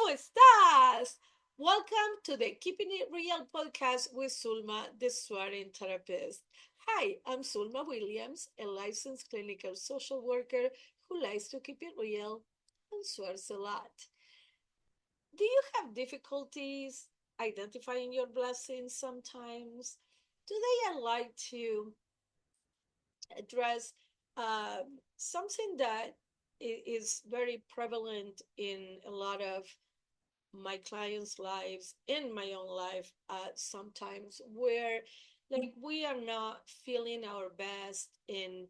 estás? Welcome to the Keeping It Real podcast with Sulma, the swearing therapist. Hi, I'm Sulma Williams, a licensed clinical social worker who likes to keep it real and swears a lot. Do you have difficulties identifying your blessings sometimes? Today, I'd like to address something that is very prevalent in a lot of my clients' lives, in my own life, sometimes where like we are not feeling our best, and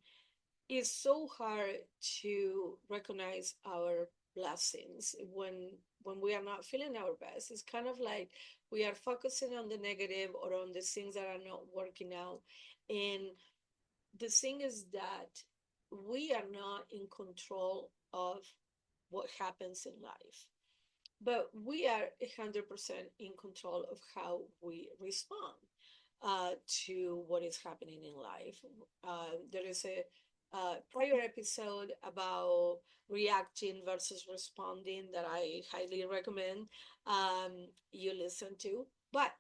it's so hard to recognize our blessings when we are not feeling our best. It's kind of like we are focusing on the negative or on the things that are not working out. And the thing is that we are not in control of what happens in life, but we are 100% in control of how we respond to what is happening in life. There is a prior episode about reacting versus responding that I highly recommend you listen to. But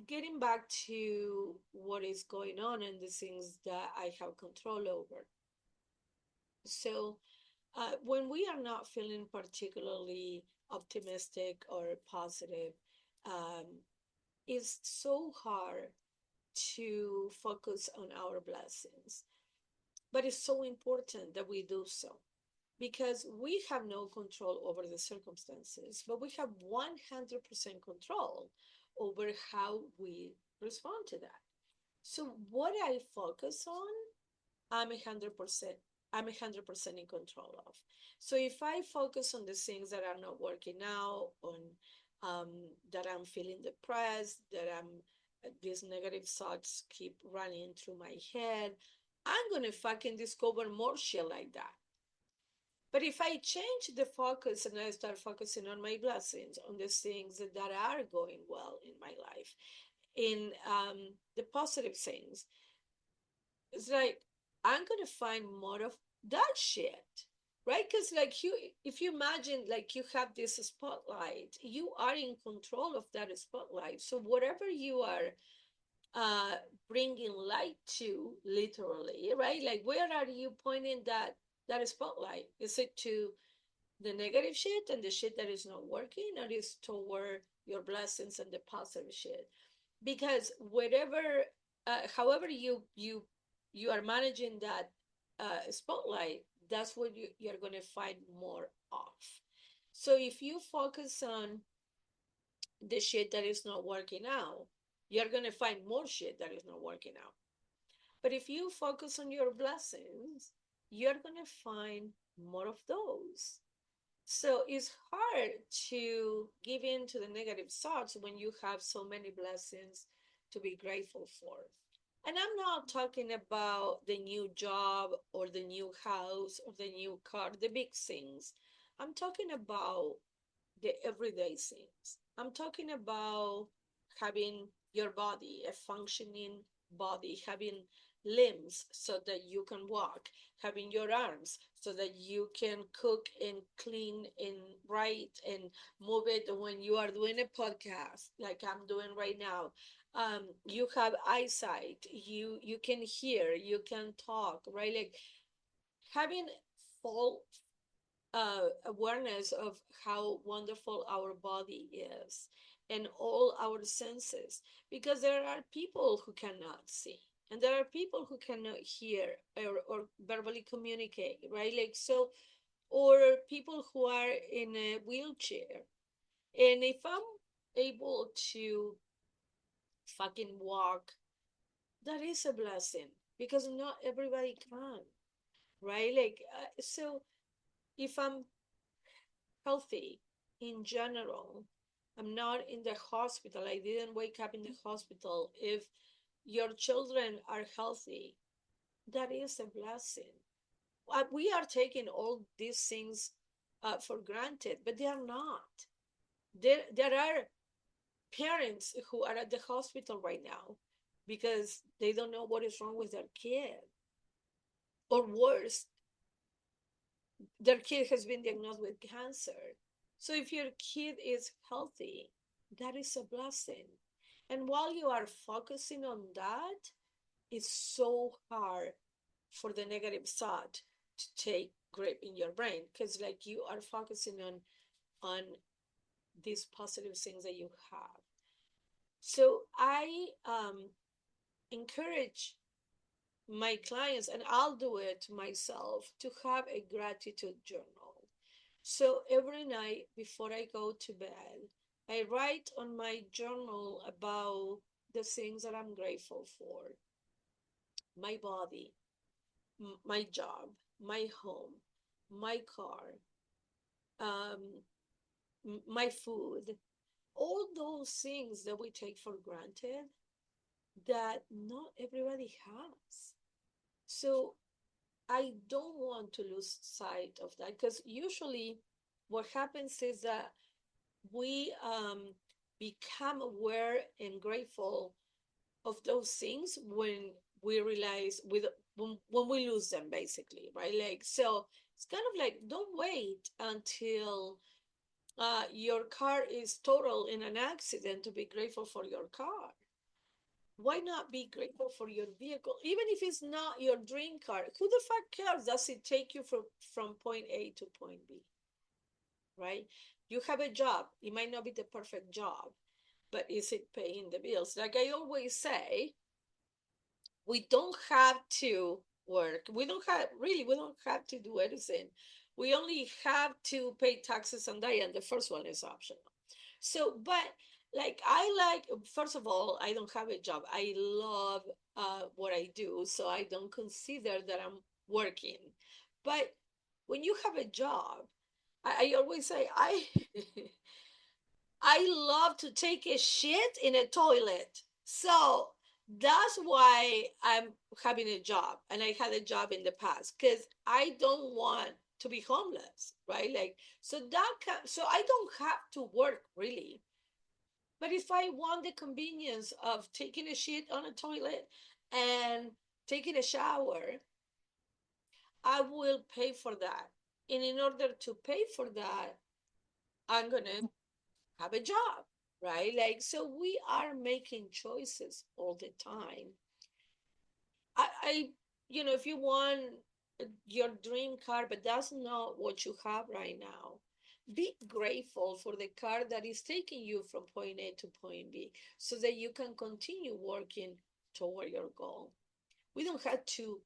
getting back to what is going on and the things that I have control over. So, when we are not feeling particularly optimistic or positive, um, it's so hard to focus on our blessings. But it's so important that we do so because we have no control over the circumstances, but we have 100% control over how we respond to that. So, what I focus on, I'm 100%. I'm 100% in control of. So if I focus on the things that are not working out, on that I'm feeling depressed, that these negative thoughts keep running through my head, I'm gonna fucking discover more shit like that. But if I change the focus and I start focusing on my blessings, on the things that are going well in my life, in the positive things, it's like I'm gonna find more of that shit, right? Because like if you imagine like you have this spotlight, you are in control of that spotlight. So whatever you are uh bringing light to, literally, right? Like where are you pointing that spotlight? Is it to the negative shit and the shit that is not working, or is toward your blessings and the positive shit? Because whatever however you are managing that spotlight, that's what you're going to find more of. So if you focus on the shit that is not working out, you're going to find more shit that is not working out. But if you focus on your blessings, you're going to find more of those. So it's hard to give in to the negative thoughts when you have so many blessings to be grateful for. And I'm not talking about the new job or the new house or the new car, the big things. I'm talking about the everyday things. I'm talking about having your body, a functioning body, having limbs so that you can walk, having your arms so that you can cook and clean and write and move it when you are doing a podcast like I'm doing right now. You have eyesight, you can hear, you can talk, right? Like having full awareness of how wonderful our body is and all our senses, because there are people who cannot see and there are people who cannot hear or verbally communicate, right? Like so, or people who are in a wheelchair. And if I'm able to fucking walk, that is a blessing because not everybody can, right? Like so if I'm healthy in general, I'm not in the hospital, I didn't wake up in the hospital, if your children are healthy, that is a blessing. We are taking all these things for granted, but they are not. There are parents who are at the hospital right now because they don't know what is wrong with their kid, or worse, their kid has been diagnosed with cancer. So if your kid is healthy, that is a blessing. And while you are focusing on that, it's so hard for the negative thought to take grip in your brain, because like you are focusing on these positive things that you have. So I encourage my clients, and I'll do it myself, to have a gratitude journal. So every night before I go to bed, I write on my journal about the things that I'm grateful for: my body, my job, my home, my car, um, my food, all those things that we take for granted that not everybody has. So I don't want to lose sight of that, because usually what happens is that we become aware and grateful of those things when we realize when we lose them, basically, right? Like, so it's kind of like, don't wait until your car is total in an accident to be grateful for your car. Why not be grateful for your vehicle, even if it's not your dream car? Who the fuck cares? Does it take you from point A to point B, right? You have a job. It might not be the perfect job, but is it paying the bills? Like I always say, we don't have to work. We don't have to do anything. We only have to pay taxes and die, and the first one is optional. So, but like first of all, I don't have a job. I love what I do, so I don't consider that I'm working. But when you have a job, I always say I love to take a shit in a toilet. So that's why I'm having a job, and I had a job in the past, because I don't want to be homeless, right? Like, so I don't have to work really. But if I want the convenience of taking a shit on a toilet and taking a shower, I will pay for that. And in order to pay for that, I'm gonna have a job, right? Like, so we are making choices all the time. I if you want your dream car, but that's not what you have right now, be grateful for the car that is taking you from point A to point B, so that you can continue working toward your goal. We don't have to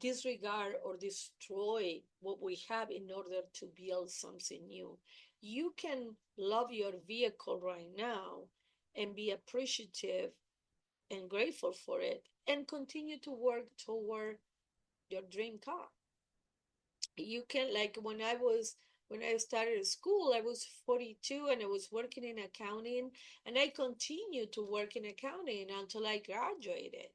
disregard or destroy what we have in order to build something new. You can love your vehicle right now and be appreciative and grateful for it, and continue to work toward your dream car. You can, like, when I started school, I was 42 and I was working in accounting, and I continued to work in accounting until I graduated,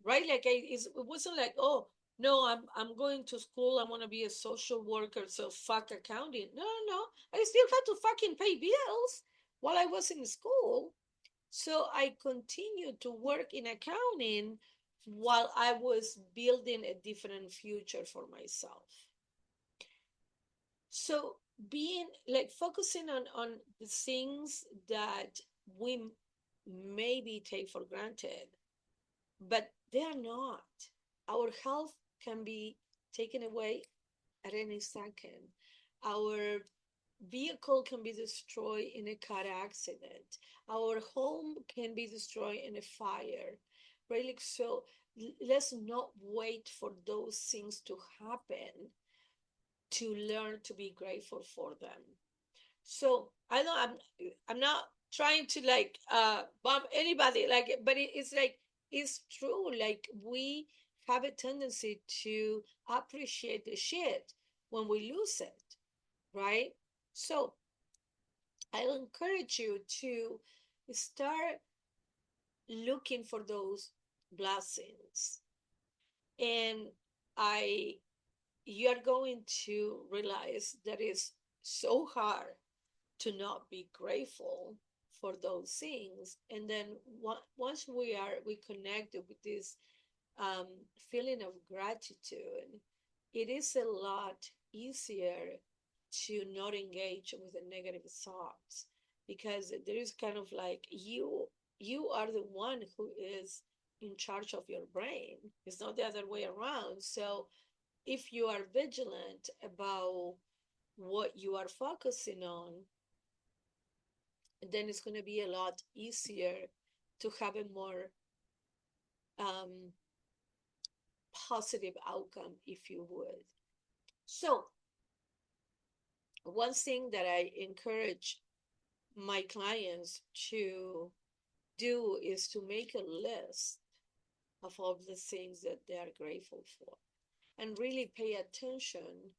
right? Like, it wasn't like, oh no, I'm going to school, I want to be a social worker, so fuck accounting. No, no, no. I still had to fucking pay bills while I was in school. So I continued to work in accounting while I was building a different future for myself. So being like focusing on the things that we maybe take for granted, but they are not. Our health can be taken away at any second. Our vehicle can be destroyed in a car accident. Our home can be destroyed in a fire. Right? Like, so let's not wait for those things to happen to learn to be grateful for them. So I know I'm not trying to like bump anybody, like, but it's like, it's true. Like, we have a tendency to appreciate the shit when we lose it, right? So I'll encourage you to start looking for those blessings, and I you're going to realize that it's so hard to not be grateful for those things. And then once we connected with this um, feeling of gratitude, it is a lot easier to not engage with the negative thoughts, because there is kind of like you are the one who is in charge of your brain. It's not the other way around. So if you are vigilant about what you are focusing on, then it's going to be a lot easier to have a more um, positive outcome, if you would. So one thing that I encourage my clients to do is to make a list of all the things that they are grateful for, and really pay attention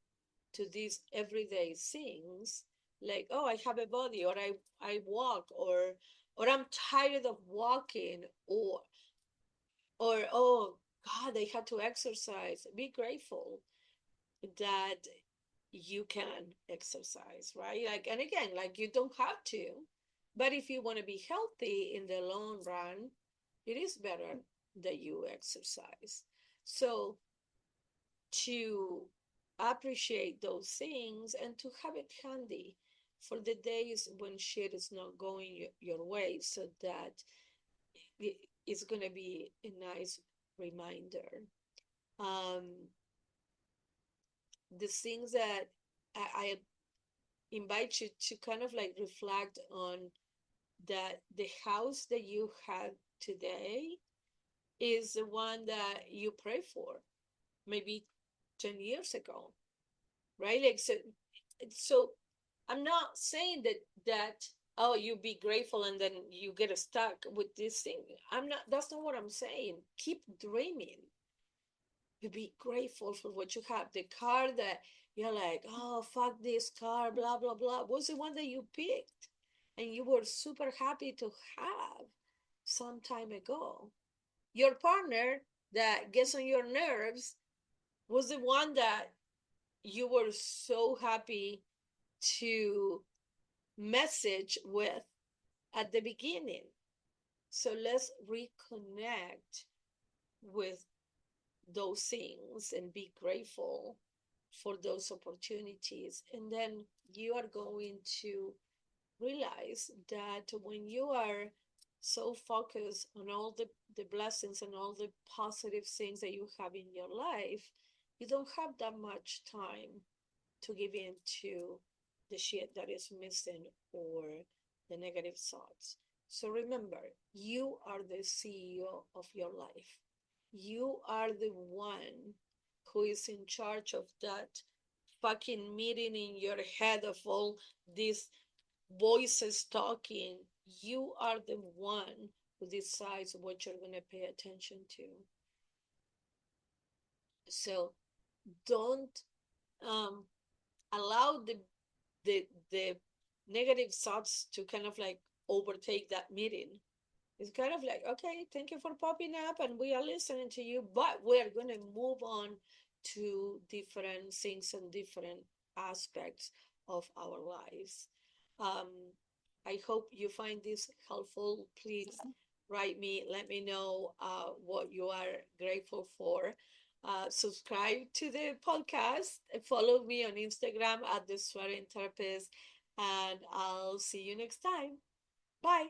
to these everyday things, like, oh, I have a body, or I walk, or I'm tired of walking, or oh God, I had to exercise. Be grateful that you can exercise, right? Like, and again, like, you don't have to, but if you want to be healthy in the long run, it is better that you exercise. So to appreciate those things and to have it handy for the days when shit is not going your way, so that it's going to be a nice reminder. Um, the things that I invite you to kind of like reflect on, that the house that you have today is the one that you pray for maybe 10 years ago, right? Like, so I'm not saying that oh, you be grateful and then you get stuck with this thing. I'm not, that's not what I'm saying. Keep dreaming. You be grateful for what you have. The car that you're like, oh, fuck this car, blah blah blah, was the one that you picked and you were super happy to have some time ago. Your partner that gets on your nerves was the one that you were so happy to message with at the beginning. So let's reconnect with those things and be grateful for those opportunities. And then you are going to realize that when you are so focused on all the blessings and all the positive things that you have in your life, you don't have that much time to give in to the shit that is missing or the negative thoughts. So remember, you are the CEO of your life. You are the one who is in charge of that fucking meeting in your head of all these voices talking. You are the one who decides what you're going to pay attention to. So don't um, allow the negative thoughts to kind of like overtake that meeting. It's kind of like, okay, thank you for popping up and we are listening to you, but we're going to move on to different things and different aspects of our lives. Um, I hope you find this helpful. Please write me, let me know what you are grateful for. Subscribe to the podcast, follow me on Instagram at the Swearing Therapist, and I'll see you next time. Bye.